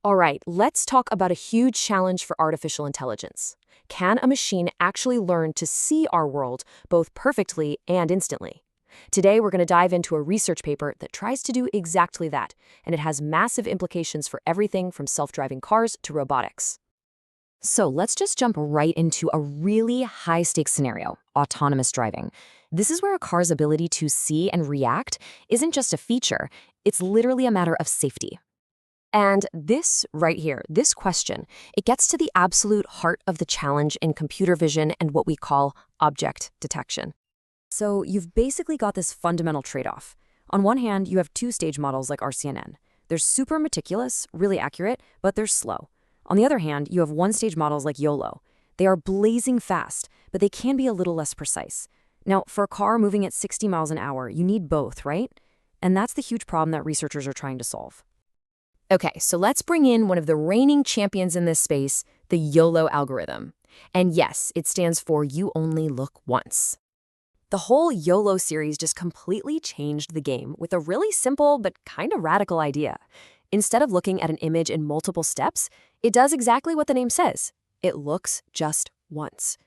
All right, let's talk about a huge challenge for artificial intelligence. Can a machine actually learn to see our world both perfectly and instantly? Today, we're going to dive into a research paper that tries to do exactly that, and it has massive implications for everything from self-driving cars to robotics. So let's just jump right into a really high-stakes scenario, autonomous driving. This is where a car's ability to see and react isn't just a feature, it's literally a matter of safety. And this right here, this question, it gets to the absolute heart of the challenge in computer vision and what we call object detection. So you've basically got this fundamental trade-off. On one hand, you have two-stage models like RCNN. They're super meticulous, really accurate, but they're slow. On the other hand, you have one-stage models like YOLO. They are blazing fast, but they can be a little less precise. Now, for a car moving at 60 miles an hour, you need both, right? And that's the huge problem that researchers are trying to solve. Okay, so let's bring in one of the reigning champions in this space, the YOLO algorithm. And yes, it stands for You Only Look Once. The whole YOLO series just completely changed the game with a really simple but kind of radical idea. Instead of looking at an image in multiple steps, it does exactly what the name says. It looks just once.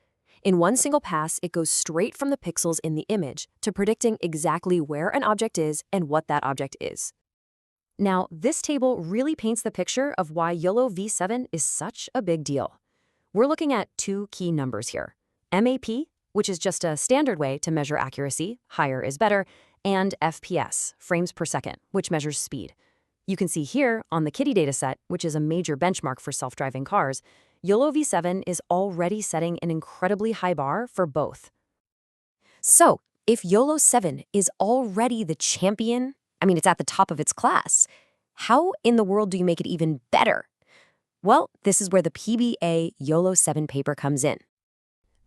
In one single pass, it goes straight from the pixels in the image to predicting exactly where an object is and what that object is. Now, this table really paints the picture of why YOLOv7 is such a big deal. We're looking at two key numbers here. MAP, which is just a standard way to measure accuracy, higher is better, and FPS, frames per second, which measures speed. You can see here on the Kitty dataset, which is a major benchmark for self-driving cars, YOLOv7 is already setting an incredibly high bar for both. So, if YOLO7 is already the champion, it's at the top of its class, how in the world do you make it even better? Well, this is where the PBA YOLO7 paper comes in.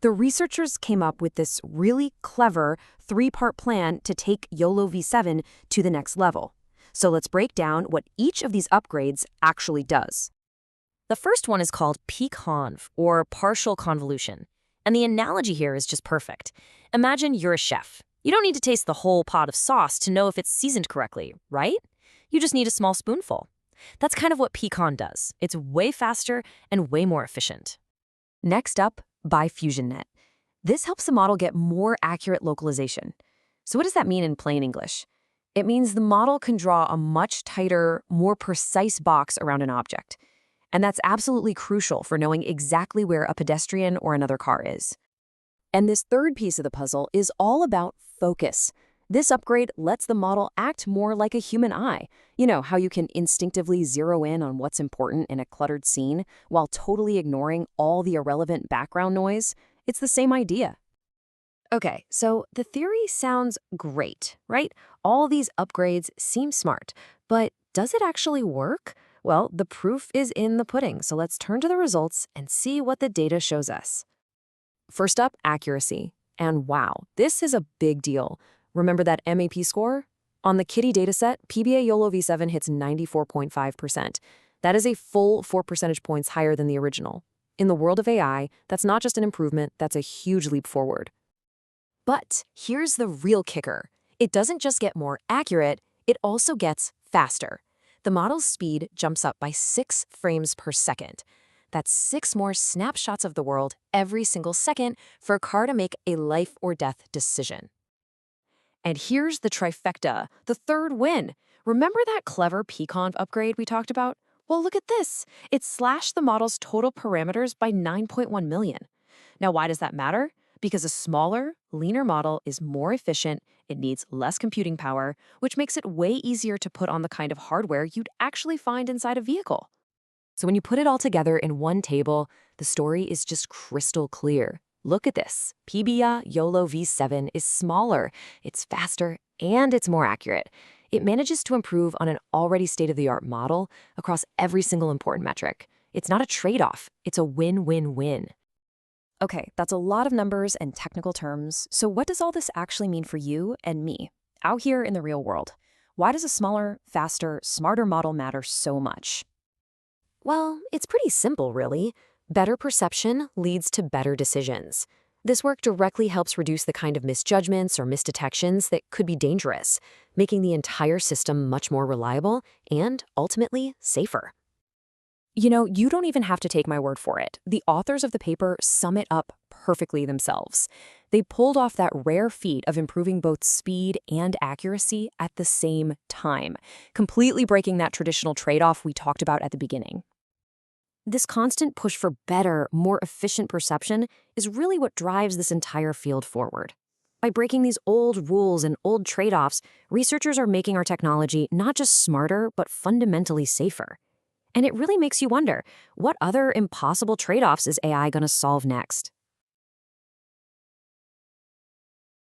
The researchers came up with this really clever three-part plan to take YOLOv7 to the next level. So let's break down what each of these upgrades actually does. The first one is called pconv, or partial convolution. And the analogy here is just perfect. Imagine you're a chef. You don't need to taste the whole pot of sauce to know if it's seasoned correctly, right? You just need a small spoonful. That's kind of what pcon does. It's way faster and way more efficient. Next up, BifusionNet. This helps the model get more accurate localization. So what does that mean in plain English? It means the model can draw a much tighter, more precise box around an object. And that's absolutely crucial for knowing exactly where a pedestrian or another car is. And this third piece of the puzzle is all about focus. This upgrade lets the model act more like a human eye. You know, how you can instinctively zero in on what's important in a cluttered scene while totally ignoring all the irrelevant background noise? It's the same idea. Okay, so the theory sounds great, right? All these upgrades seem smart, but does it actually work? Well, the proof is in the pudding, so let's turn to the results and see what the data shows us. First up, accuracy. And wow, this is a big deal. Remember that MAP score? On the Kitty dataset, PBA YOLOv7 hits 94.5%. That is a full 4 percentage points higher than the original. In the world of AI, that's not just an improvement, that's a huge leap forward. But here's the real kicker. It doesn't just get more accurate, it also gets faster. The model's speed jumps up by 6 frames per second. That's 6 more snapshots of the world every single second for a car to make a life or death decision. And here's the trifecta, the third win. Remember that clever pconv upgrade we talked about? Well, look at this. It slashed the model's total parameters by 9.1 million. Now, why does that matter? Because a smaller, leaner model is more efficient, it needs less computing power, which makes it way easier to put on the kind of hardware you'd actually find inside a vehicle. So when you put it all together in one table, the story is just crystal clear. Look at this. PBA YOLOv7 is smaller, it's faster, and it's more accurate. It manages to improve on an already state-of-the-art model across every single important metric. It's not a trade-off, it's a win-win-win. Okay, that's a lot of numbers and technical terms. So what does all this actually mean for you and me, out here in the real world? Why does a smaller, faster, smarter model matter so much? Well, it's pretty simple, really. Better perception leads to better decisions. This work directly helps reduce the kind of misjudgments or misdetections that could be dangerous, making the entire system much more reliable and, ultimately, safer. You don't even have to take my word for it. The authors of the paper sum it up perfectly themselves. They pulled off that rare feat of improving both speed and accuracy at the same time, completely breaking that traditional trade-off we talked about at the beginning. This constant push for better, more efficient perception is really what drives this entire field forward. By breaking these old rules and old trade-offs, researchers are making our technology not just smarter, but fundamentally safer. And it really makes you wonder, what other impossible trade-offs is AI going to solve next?